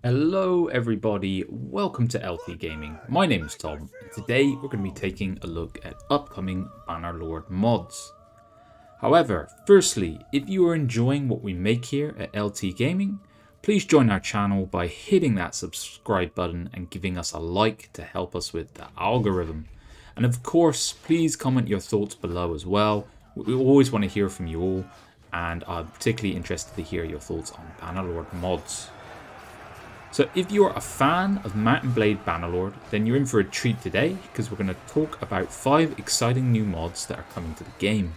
Hello everybody, welcome to LT Gaming. My name is Tom, and today we're going to be taking a look at upcoming Bannerlord mods. However, firstly, if you are enjoying what we make here at LT Gaming, please join our channel by hitting that subscribe button and giving us a like to help us with the algorithm. And of course, please comment your thoughts below as well. We always want to hear from you all, and I'm particularly interested to hear your thoughts on Bannerlord mods. So if you're a fan of Mount and Blade Bannerlord, then you're in for a treat today, because we're going to talk about 5 exciting new mods that are coming to the game.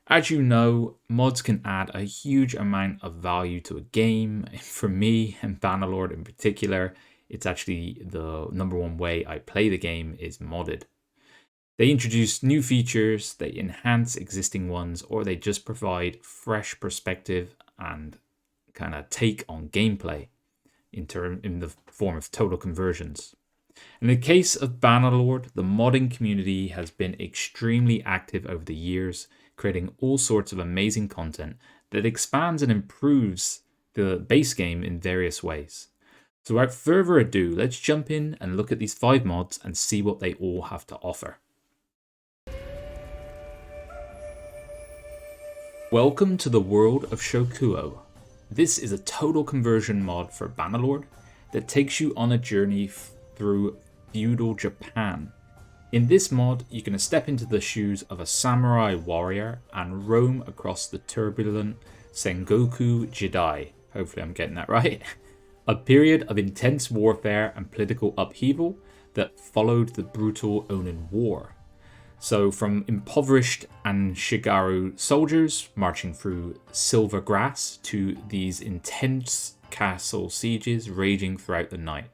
As you know, mods can add a huge amount of value to a game. For me, and Bannerlord in particular, it's actually the #1 way I play the game is modded. They introduce new features, they enhance existing ones, or they just provide fresh perspective and kind of take on gameplay in the form of total conversions. In the case of Bannerlord, the modding community has been extremely active over the years, creating all sorts of amazing content that expands and improves the base game in various ways. So without further ado, let's jump in and look at these 5 mods and see what they all have to offer. Welcome to the world of Shokuho. This is a total conversion mod for Bannerlord that takes you on a journey through feudal Japan. In this mod, you're going to step into the shoes of a samurai warrior and roam across the turbulent Sengoku Jidai. Hopefully I'm getting that right. A period of intense warfare and political upheaval that followed the brutal Onin War. So from impoverished Shigaru soldiers marching through silver grass to these intense castle sieges raging throughout the night.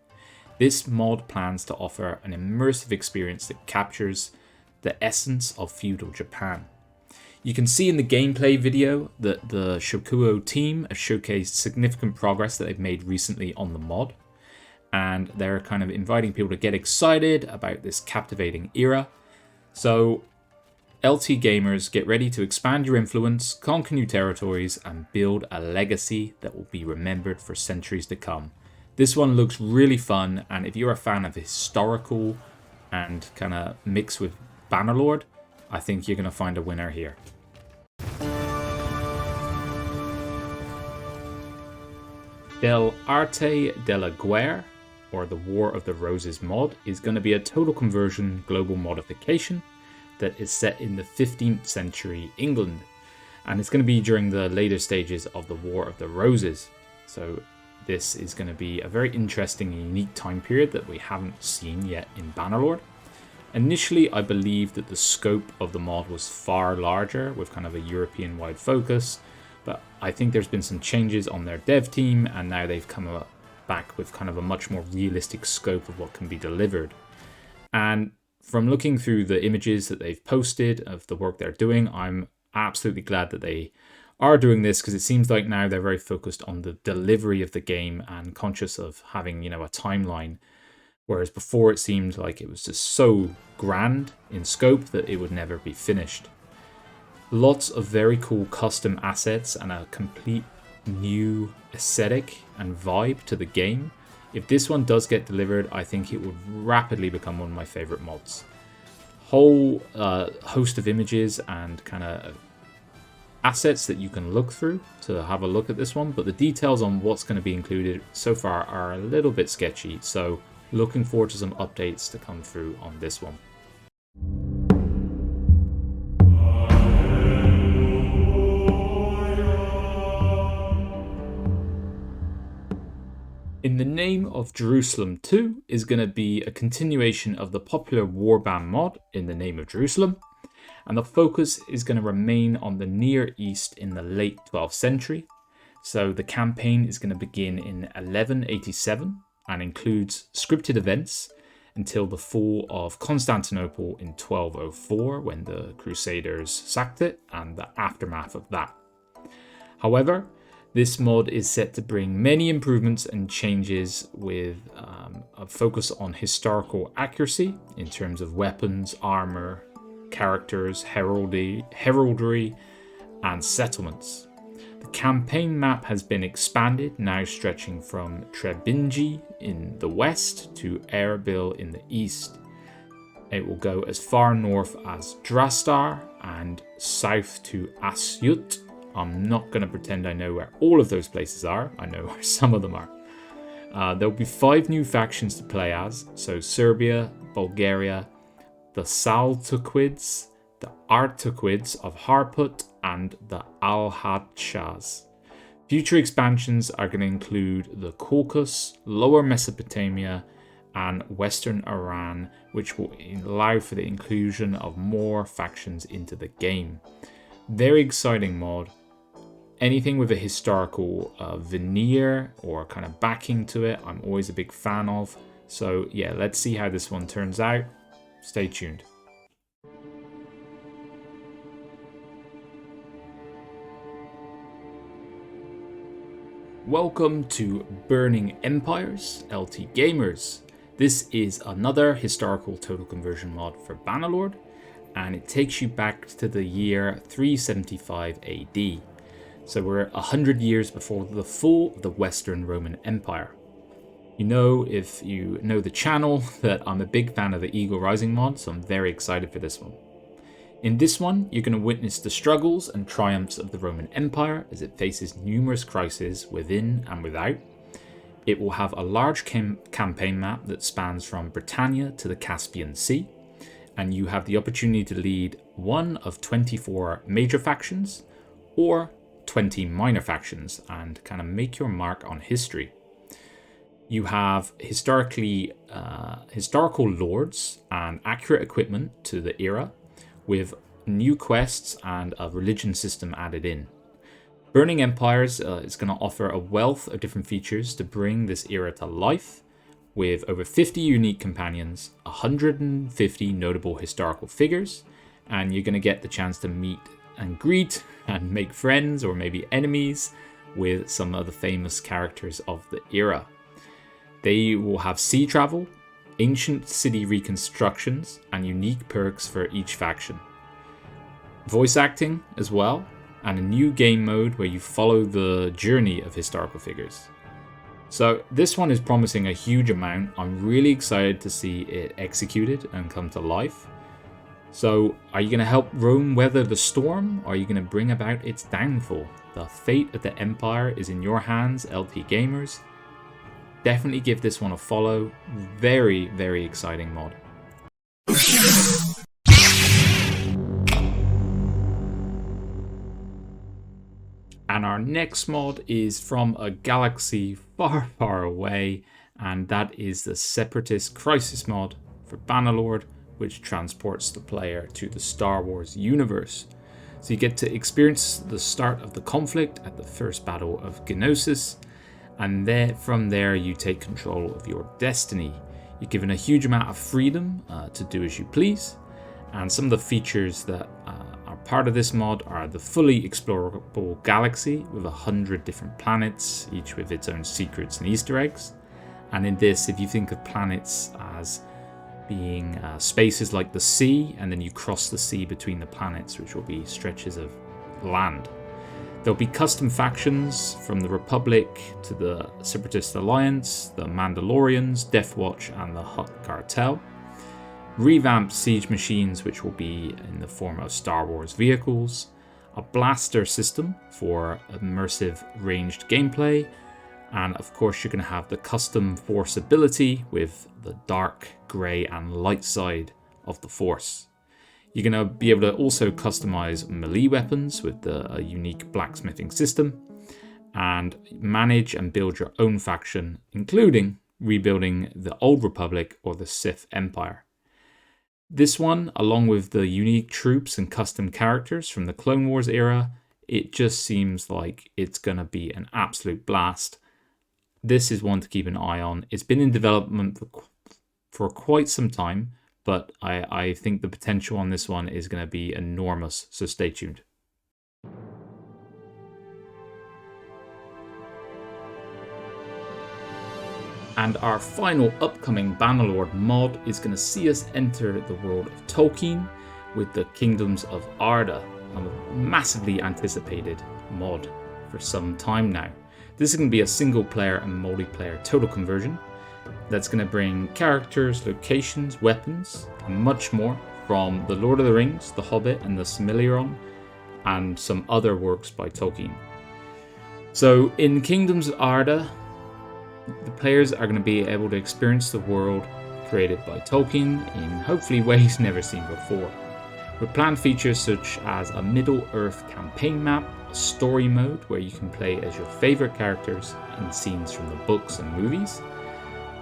This mod plans to offer an immersive experience that captures the essence of feudal Japan. You can see in the gameplay video that the Shokuho team have showcased significant progress that they've made recently on the mod. And they're kind of inviting people to get excited about this captivating era. So, LT gamers, get ready to expand your influence, conquer new territories, and build a legacy that will be remembered for centuries to come. This one looks really fun, and if you're a fan of historical and kind of mixed with Bannerlord, I think you're going to find a winner here. Dell'Arte Della Guerra, or the War of the Roses mod, is going to be a total conversion global modification that is set in the 15th century England, and it's going to be during the later stages of the War of the Roses. So this is going to be a very interesting and unique time period that we haven't seen yet in Bannerlord. Initially, I believe that the scope of the mod was far larger with kind of a European-wide focus, but I think there's been some changes on their dev team, and now they've come back with kind of a much more realistic scope of what can be delivered. And from looking through the images that they've posted of the work they're doing, I'm absolutely glad that they are doing this, because it seems like now they're very focused on the delivery of the game and conscious of having, a timeline. Whereas before it seemed like it was just so grand in scope that it would never be finished. Lots of very cool custom assets and a complete new aesthetic and vibe to the game. If this one does get delivered, I think it would rapidly become one of my favorite mods. Whole host of images and kind of assets that you can look through to have a look at this one, but the details on what's going to be included so far are a little bit sketchy, so looking forward to some updates to come through on this one. In the Name of Jerusalem 2 is going to be a continuation of the popular warband mod In the Name of Jerusalem, and the focus is going to remain on the Near East in the late 12th century. So the campaign is going to begin in 1187 and includes scripted events until the fall of Constantinople in 1204, when the Crusaders sacked it, and the aftermath of that. However, this mod is set to bring many improvements and changes with a focus on historical accuracy in terms of weapons, armor, characters, heraldry, and settlements. The campaign map has been expanded, now stretching from Trebinji in the west to Erbil in the east. It will go as far north as Drastar and south to Asyut. I'm not going to pretend I know where all of those places are. I know where some of them are. There'll be 5 new factions to play as. So Serbia, Bulgaria, the Saltuquids, the Artuquids of Harput, and the Alhadshahs. Future expansions are going to include the Caucasus, Lower Mesopotamia, and Western Iran, which will allow for the inclusion of more factions into the game. Very exciting mod. Anything with a historical veneer or kind of backing to it, I'm always a big fan of. So yeah, let's see how this one turns out. Stay tuned. Welcome to Burning Empires, LT Gamers. This is another historical total conversion mod for Bannerlord, and it takes you back to the year 375 AD. So we're 100 years before the fall of the Western Roman Empire. You know, if you know the channel, that I'm a big fan of the Eagle Rising mod, so I'm very excited for this one. In this one, you're going to witness the struggles and triumphs of the Roman Empire as it faces numerous crises within and without. It will have a large campaign map that spans from Britannia to the Caspian Sea, and you have the opportunity to lead one of 24 major factions or 20 minor factions and kind of make your mark on history. You have historical lords and accurate equipment to the era, with new quests and a religion system added in. Burning Empires is going to offer a wealth of different features to bring this era to life, with over 50 unique companions, 150 notable historical figures, and you're going to get the chance to meet and greet and make friends or maybe enemies with some of the famous characters of the era. They will have sea travel, ancient city reconstructions, and unique perks for each faction. Voice acting as well, and a new game mode where you follow the journey of historical figures. So this one is promising a huge amount. I'm really excited to see it executed and come to life. So are you going to help Rome weather the storm, or are you going to bring about its downfall? The fate of the Empire is in your hands, LT Gamers. Definitely give this one a follow. Very, very exciting mod. And our next mod is from a galaxy far, far away, and that is the Separatist Crisis mod for Bannerlord, which transports the player to the Star Wars universe. So you get to experience the start of the conflict at the first battle of Gnosis, and then from there you take control of your destiny. You're given a huge amount of freedom to do as you please, and some of the features that are part of this mod are the fully explorable galaxy with 100 different planets, each with its own secrets and Easter eggs. And in this, if you think of planets as being spaces like the sea, and then you cross the sea between the planets, which will be stretches of land. There'll be custom factions from the Republic to the Separatist Alliance, the Mandalorians, Death Watch, and the Hutt Cartel. Revamped siege machines, which will be in the form of Star Wars vehicles. A blaster system for immersive ranged gameplay. And of course, you're going to have the custom Force ability with the dark, grey, and light side of the Force. You're going to be able to also customize melee weapons with the unique blacksmithing system, and manage and build your own faction, including rebuilding the Old Republic or the Sith Empire. This one, along with the unique troops and custom characters from the Clone Wars era, it just seems like it's going to be an absolute blast. This is one to keep an eye on. It's been in development for quite some time, but I think the potential on this one is going to be enormous, so stay tuned. And our final upcoming Bannerlord mod is going to see us enter the world of Tolkien with the Kingdoms of Arda, a massively anticipated mod. for some time now. This is going to be a single player and multiplayer total conversion that's going to bring characters, locations, weapons, and much more from The Lord of the Rings, The Hobbit, and The Silmarillion, and some other works by Tolkien. So in Kingdoms of Arda, the players are going to be able to experience the world created by Tolkien in hopefully ways never seen before, with planned features such as a Middle-earth campaign map, a story mode where you can play as your favourite characters in scenes from the books and movies,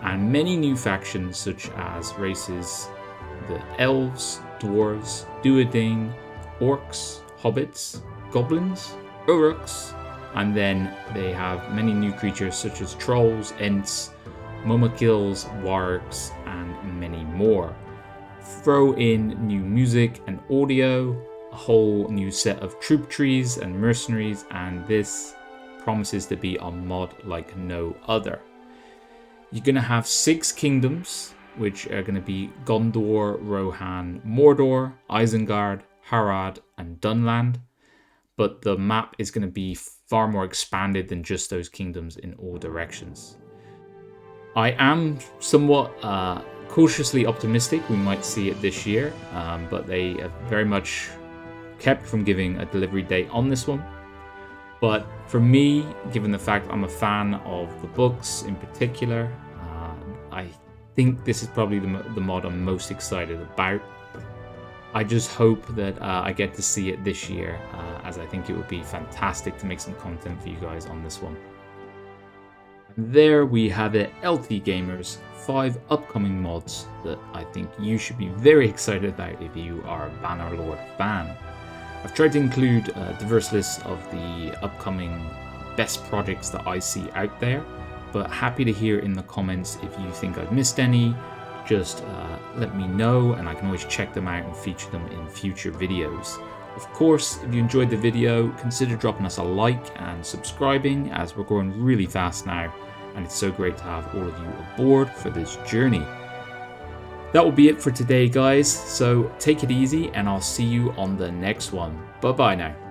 and many new factions such as races the elves, dwarves, duodane, orcs, hobbits, goblins, uruks, and then they have many new creatures such as trolls, ents, mumakils, wargs, and many more. Throw in new music and audio, a whole new set of troop trees and mercenaries, and this promises to be a mod like no other. You're going to have 6 kingdoms, which are going to be Gondor, Rohan, Mordor, Isengard, Harad, and Dunland, but the map is going to be far more expanded than just those kingdoms in all directions. I am somewhat cautiously optimistic we might see it this year, but they have very much kept from giving a delivery date on this one. But for me, given the fact I'm a fan of the books in particular, I think this is probably the mod I'm most excited about. I just hope that I get to see it this year, as I think it would be fantastic to make some content for you guys on this one. And there we have it, LT Gamers, 5 upcoming mods that I think you should be very excited about if you are a Bannerlord fan. I've tried to include a diverse list of the upcoming best projects that I see out there, but happy to hear in the comments if you think I've missed any. Just let me know and I can always check them out and feature them in future videos. Of course, if you enjoyed the video, consider dropping us a like and subscribing, as we're growing really fast now, and it's so great to have all of you aboard for this journey. That will be it for today, guys, so take it easy and I'll see you on the next one. Bye bye now.